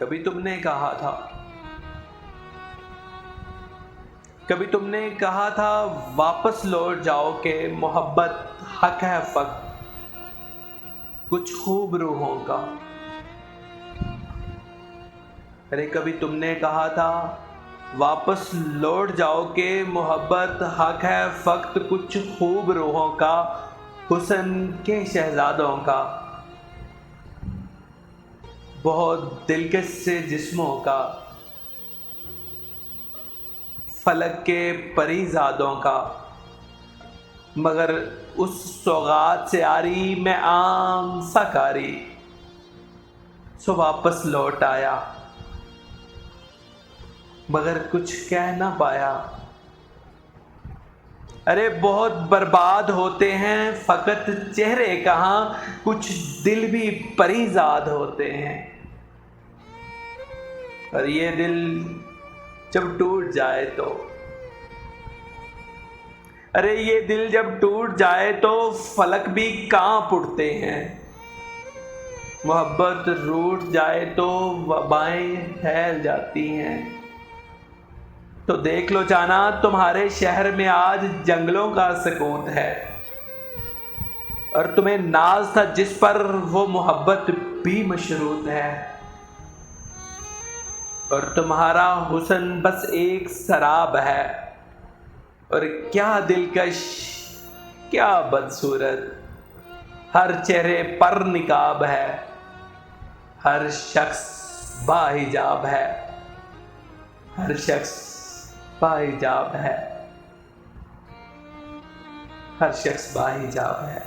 کبھی تم نے کہا تھا واپس لوٹ جاؤ کہ محبت حق ہے فقط کچھ خوب روحوں کا۔ کبھی تم نے کہا تھا واپس لوٹ جاؤ کہ محبت حق ہے فقط کچھ خوب روحوں کا، حسن کے شہزادوں کا، بہت دلکش سے جسموں کا، فلک کے پری زادوں کا، مگر اس سوغات سے آری میں عام ساکاری، سو واپس لوٹ آیا مگر کچھ کہہ نہ پایا۔ بہت برباد ہوتے ہیں فقط چہرے کہاں، کچھ دل بھی پری زاد ہوتے ہیں، اور یہ دل جب ٹوٹ جائے تو یہ دل جب ٹوٹ جائے تو فلک بھی کانپ اٹھتے ہیں، محبت روٹھ جائے تو وبائیں پھیل جاتی ہیں۔ تو دیکھ لو جانا تمہارے شہر میں آج جنگلوں کا سکوت ہے، اور تمہیں ناز تھا جس پر وہ محبت بھی مشروط ہے، اور تمہارا حسن بس ایک سراب ہے، اور کیا دلکش کیا بدصورت، ہر چہرے پر نقاب ہے، ہر شخص باحجاب ہے، ہر شخص باحجاب ہے، ہر شخص باحجاب ہے۔